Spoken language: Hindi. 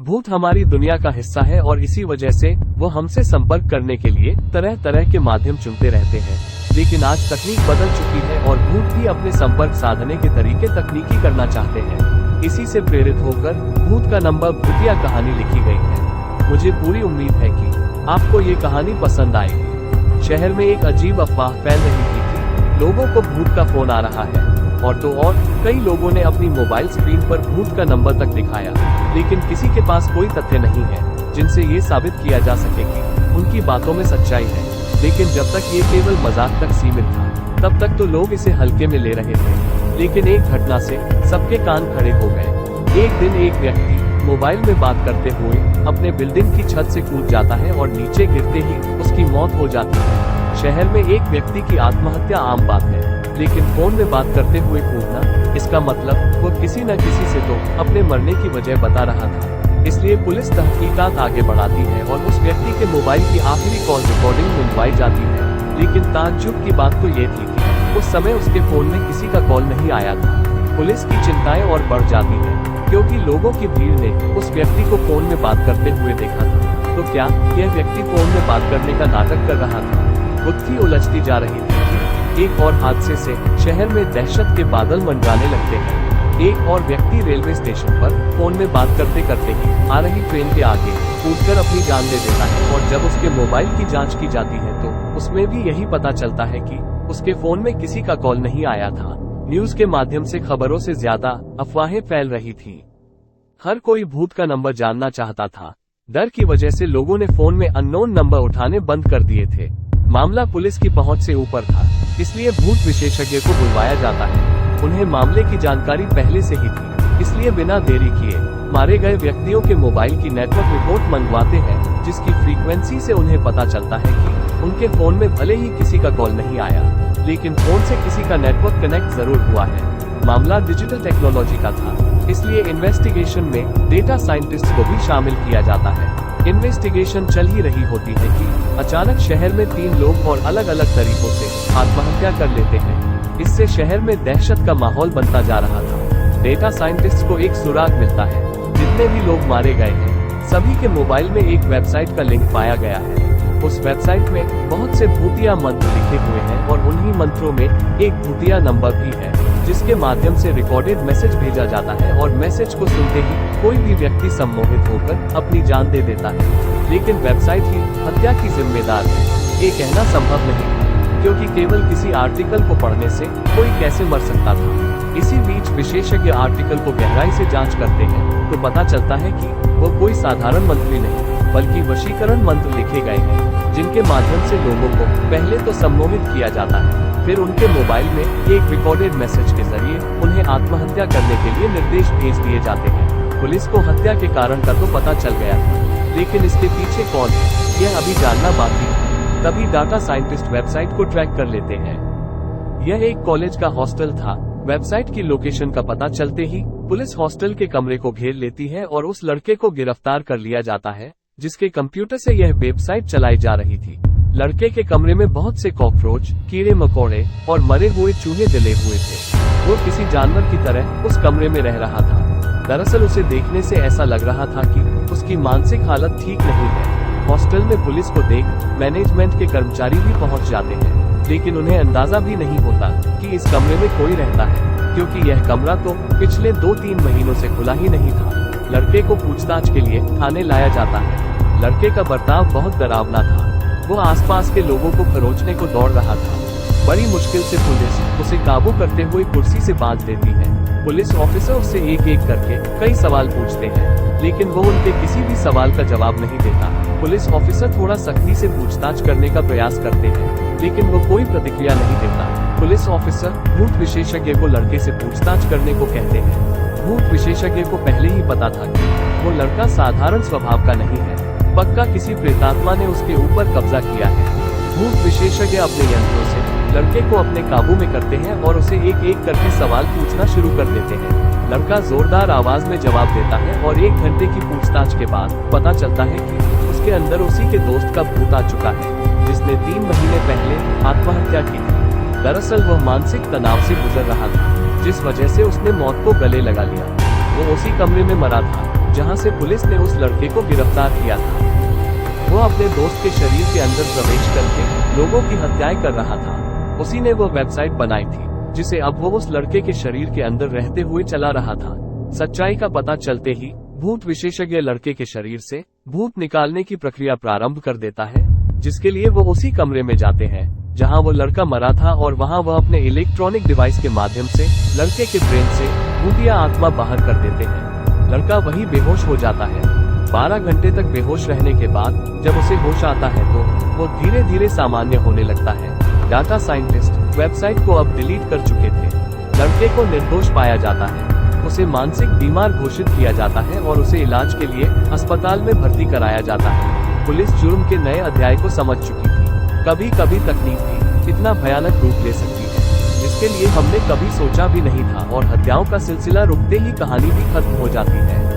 भूत हमारी दुनिया का हिस्सा है और इसी वजह से वो हमसे संपर्क करने के लिए तरह तरह के माध्यम चुनते रहते हैं। लेकिन आज तकनीक बदल चुकी है और भूत भी अपने संपर्क साधने के तरीके तकनीकी करना चाहते हैं। इसी से प्रेरित होकर भूत का नंबर भूतिया कहानी लिखी गई है। मुझे पूरी उम्मीद है कि आपको ये कहानी पसंद आएगी। शहर में एक अजीब अफवाह फैल रही थी कि लोगों को भूत का फोन आ रहा है, और तो और कई लोगों ने अपनी मोबाइल स्क्रीन पर भूत का नंबर तक दिखाया, लेकिन किसी के पास कोई तथ्य नहीं है जिनसे ये साबित किया जा सके कि उनकी बातों में सच्चाई है। लेकिन जब तक ये केवल मजाक तक सीमित था, तब तक तो लोग इसे हल्के में ले रहे थे। लेकिन एक घटना से सबके कान खड़े हो गए। एक दिन एक व्यक्ति मोबाइल में बात करते हुए अपने बिल्डिंग की छत से कूद जाता है और नीचे गिरते ही उसकी मौत हो जाती है। शहर में एक व्यक्ति की आत्महत्या आम बात है, लेकिन फोन में बात करते हुए कूदना, इसका मतलब वो किसी न किसी से तो अपने मरने की वजह बता रहा था। इसलिए पुलिस तहकीकात आगे बढ़ाती है और उस व्यक्ति के मोबाइल की आखिरी कॉल रिकॉर्डिंग मिलवाई जाती है। लेकिन ताज्जुब की बात तो ये थी कि उस समय उसके फोन में किसी का कॉल नहीं आया था। पुलिस की चिंताएं और बढ़ जाती है, क्योंकि लोगों की भीड़ ने उस व्यक्ति को फोन में बात करते हुए देखा था। तो क्या यह व्यक्ति फोन में बात करने का नाटक कर रहा था? गुत्थी उलझती जा रही थी। एक और हादसे से शहर में दहशत के बादल मंडराने लगते हैं। एक और व्यक्ति रेलवे स्टेशन पर फोन में बात करते करते ही आ रही ट्रेन के आगे कूदकर अपनी जान दे देता है, और जब उसके मोबाइल की जांच की जाती है तो उसमें भी यही पता चलता है कि उसके फोन में किसी का कॉल नहीं आया था। न्यूज के माध्यम से खबरों से ज्यादा अफवाहें फैल रही थी। हर कोई भूत का नंबर जानना चाहता था। डर की वजह से लोगों ने फोन में अननोन नंबर उठाने बंद कर दिए थे। मामला पुलिस की पहुंच से ऊपर था, इसलिए भूत विशेषज्ञ को बुलवाया जाता है। उन्हें मामले की जानकारी पहले से ही थी, इसलिए बिना देरी किए मारे गए व्यक्तियों के मोबाइल की नेटवर्क रिपोर्ट मंगवाते हैं, जिसकी फ्रीक्वेंसी से उन्हें पता चलता है कि उनके फोन में भले ही किसी का कॉल नहीं आया, लेकिन फोन से किसी का नेटवर्क कनेक्ट जरूर हुआ है। मामला डिजिटल टेक्नोलॉजी का था, इसलिए इन्वेस्टिगेशन में डेटा साइंटिस्ट को भी शामिल किया जाता है। इन्वेस्टिगेशन चल ही रही होती है कि अचानक शहर में 3 लोग और अलग अलग तरीकों से आत्महत्या कर लेते हैं। इससे शहर में दहशत का माहौल बनता जा रहा था। डेटा साइंटिस्ट को एक सुराग मिलता है। जितने भी लोग मारे गए हैं, सभी के मोबाइल में एक वेबसाइट का लिंक पाया गया है। उस वेबसाइट में बहुत से भूतिया मंत्र लिखे हुए हैं और उन्हीं मंत्रों में एक भूतिया नंबर भी है, जिसके माध्यम से रिकॉर्डेड मैसेज भेजा जाता है, और मैसेज को सुनते ही कोई भी व्यक्ति सम्मोहित होकर अपनी जान दे देता है। लेकिन वेबसाइट ही हत्या की जिम्मेदार है, ये कहना संभव नहीं, क्योंकि केवल किसी आर्टिकल को पढ़ने से कोई कैसे मर सकता था। इसी बीच विशेषज्ञ आर्टिकल को गहराई से जांच करते हैं तो पता चलता है कि वो कोई साधारण मंत्र नहीं, बल्कि वशीकरण मंत्र लिखे गए हैं, जिनके माध्यम से लोगों को पहले तो सम्मोहित किया जाता है, फिर उनके मोबाइल में एक रिकॉर्डेड मैसेज के जरिए उन्हें आत्महत्या करने के लिए निर्देश भेज दिए जाते हैं। पुलिस को हत्या के कारण का तो पता चल गया था, लेकिन इसके पीछे कौन है, यह अभी जानना बाकी है। तभी डाटा साइंटिस्ट वेबसाइट को ट्रैक कर लेते हैं। यह एक कॉलेज का हॉस्टल था। वेबसाइट की लोकेशन का पता चलते ही पुलिस हॉस्टल के कमरे को घेर लेती है और उस लड़के को गिरफ्तार कर लिया जाता है, जिसके कंप्यूटर से यह वेबसाइट चलाई जा रही थी। लड़के के कमरे में बहुत से कॉकरोच, कीड़े मकोड़े और मरे हुए चूहे जले हुए थे। वो किसी जानवर की तरह उस कमरे में रह रहा था। दरअसल उसे देखने से ऐसा लग रहा था कि उसकी मानसिक हालत ठीक नहीं है। हॉस्टल में पुलिस को देख मैनेजमेंट के कर्मचारी भी पहुंच जाते हैं, लेकिन उन्हें अंदाजा भी नहीं होता कि इस कमरे में कोई रहता है, क्योंकि यह कमरा तो पिछले 2-3 महीनों से खुला ही नहीं था। लड़के को पूछताछ के लिए थाने लाया जाता है। लड़के का बर्ताव बहुत डरावना था। वो आसपास के लोगों को खरोचने को दौड़ रहा था। बड़ी मुश्किल से पुलिस उसे काबू करते हुए कुर्सी से बांध देती है। पुलिस ऑफिसर उससे एक एक करके कई सवाल पूछते हैं, लेकिन वो उनके किसी भी सवाल का जवाब नहीं देता। पुलिस ऑफिसर थोड़ा सख्ती से पूछताछ करने का प्रयास करते हैं, लेकिन वो कोई प्रतिक्रिया नहीं देता। पुलिस ऑफिसर भूत विशेषज्ञ को लड़के से पूछताछ करने को कहते हैं। भूत विशेषज्ञ को पहले ही पता था कि वो लड़का साधारण स्वभाव का नहीं है, पक्का किसी प्रेतात्मा ने उसके ऊपर कब्जा किया है। भूत विशेषज्ञ अपने यंत्रों से लड़के को अपने काबू में करते हैं और उसे एक एक करके सवाल पूछना शुरू कर देते हैं। लड़का जोरदार आवाज में जवाब देता है और 1 घंटे की पूछताछ के बाद पता चलता है कि उसके अंदर उसी के दोस्त का भूत आ चुका है, जिसने 3 महीने पहले आत्महत्या की थी। दरअसल वह मानसिक तनाव से गुजर रहा था, जिस वजह से उसने मौत को गले लगा लिया। वो उसी कमरे में मरा था जहां से पुलिस ने उस लड़के को गिरफ्तार किया था। वो अपने दोस्त के शरीर के अंदर प्रवेश करके लोगों की हत्याएं कर रहा था। उसी ने वो वेबसाइट बनाई थी जिसे अब वो उस लड़के के शरीर के अंदर रहते हुए चला रहा था। सच्चाई का पता चलते ही भूत विशेषज्ञ लड़के के शरीर से भूत निकालने की प्रक्रिया प्रारंभ कर देता है, जिसके लिए वो उसी कमरे में जाते हैं जहां वो लड़का मरा था, और वहां वह अपने इलेक्ट्रॉनिक डिवाइस के माध्यम से लड़के के ब्रेन से भूतिया आत्मा बाहर कर देते हैं। लड़का वही बेहोश हो जाता है। 12 घंटे तक बेहोश रहने के बाद जब उसे होश आता है तो वो धीरे धीरे सामान्य होने लगता है। डाटा साइंटिस्ट वेबसाइट को अब डिलीट कर चुके थे। लड़के को निर्दोष पाया जाता है, उसे मानसिक बीमार घोषित किया जाता है और उसे इलाज के लिए अस्पताल में भर्ती कराया जाता है। पुलिस जुर्म के नए अध्याय को समझ चुकी थी। कभी कभी तकनीक भी इतना भयानक रूप ले सकती है जिसके लिए हमने कभी सोचा भी नहीं था, और हत्याओं का सिलसिला रुकते ही कहानी भी खत्म हो जाती है।